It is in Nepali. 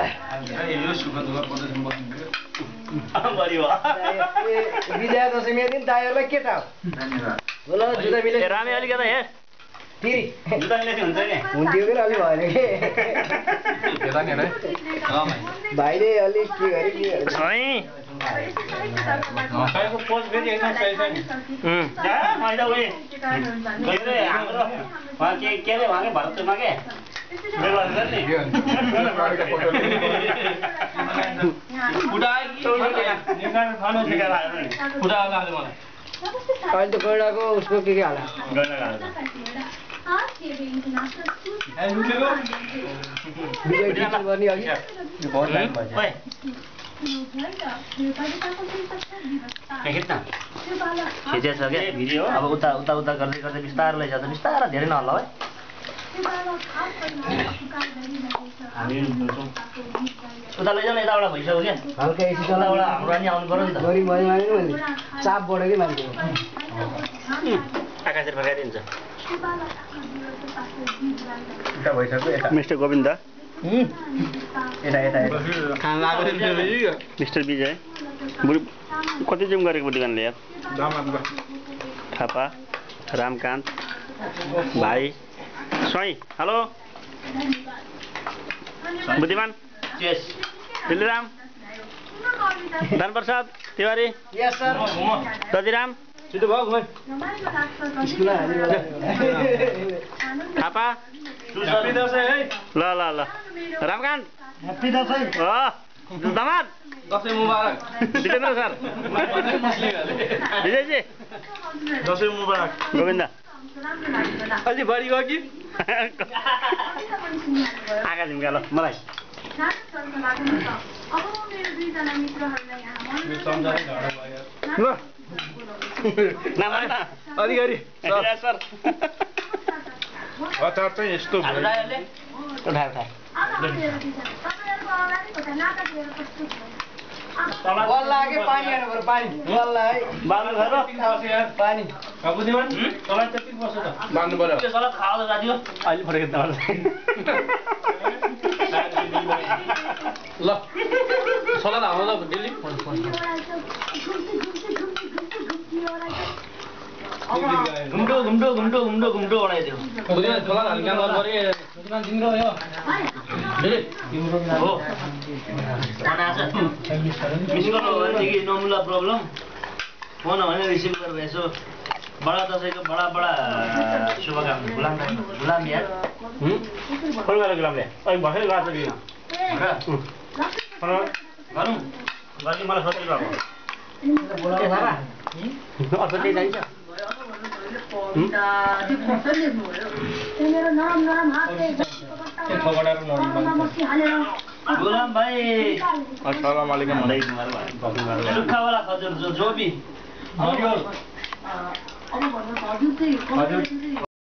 यो सुख दुःख पर्दैन बस्नु बढी भयो विजया दशमीका दिन दाइहरूलाई केटा हो ल जुदा मिले रामे अलिक यता हे तिरी जुदा मिले हुन्छ नि हुन्थ्यो कि अलि भएन कि यता नि रे भाइले अलिक के गरे के तपाईको पोज फेरि एकदम सही छ नि जा मैले उही गइरे हाम्रो वहाँ के रे वहाँ के भरतमा के बेलवा नि उडाइ कि निकाल खानु सिकाएर आयो नि उडा लाग्यो मलाई अहिले त गैडाको उसको के हाल गर्न गाह्रो विजय टिचर गर्ने अघि बहुत टाइम भयो ओइ खिचेछ क्या भिडियो अब उता उता उता गर्दै गर्दै बिस्तारो लैजान्छ बिस्तारो धेरै नहल्ला है हामी उता लैजाउँ यताबाट भइसक्यो क्या हल्का एसी उताबाट हाम्रो नि आउनु पर्यो नि त गरी भयो भने चाप बढ्यो कि मान्छे आकाशले फर्काइदिन्छ यता भइसक्यो यता मिस्टर गोविन्द यता यता खान लाग्यो मिस्टर विजय बुढी कति जुम गरेको बुद्धिमानले यार थापा रामकान्त भाइ स्वाई हेलो बुद्धिमान दिल्लीराम धनप्रसाद तिवारी यस सर दधिराम छिटो भयो घुम थापा ह्यापी दशैं है ल ल ल रामकान्त ह्यापी दशैं दामाद दशैं मुबारक जितेन्द्र सर विजयजी दशैं मुबारक गोविन्द अलि बढी गयो कि आँखा झिम्का ल मलाई ल नाम अधिकारी सर अचार चाहिँ यस्तो भयो उठाए बल लाग्यो पानी हाल्नु पर्यो पानी बल लाग्यो बाल्नु घर पानी बुद्धिमान तपाईँ त्यति बस्छ त बाँध्नु पर्यो त्यो सलाद खाओ त दाजु अहिले फर्केर त ल सलाद हाल्नु ल दिल्ली घुम्टो बनाइदियो बुद्धिमान सलाद हाल्ने काम गर्नु पर्यो बुद्धिमान तिम्रो हो दिल्ली हो मिस गर्नु हो भनेदेखि नमुला प्रब्लम फोन भने रिसिभ गरेर यसो बडा दसैँको बडा शुभकामना गुलाम यार फोन गरेर गुलामले अहिले भर्खरै गएको छ गरौँ गर्ने मलाई सोध्नु भएको अझ केही चाहिन्छ गुलाम भाइ अस्सलाम वालेकुम सुक्खावाला खजुर जो भी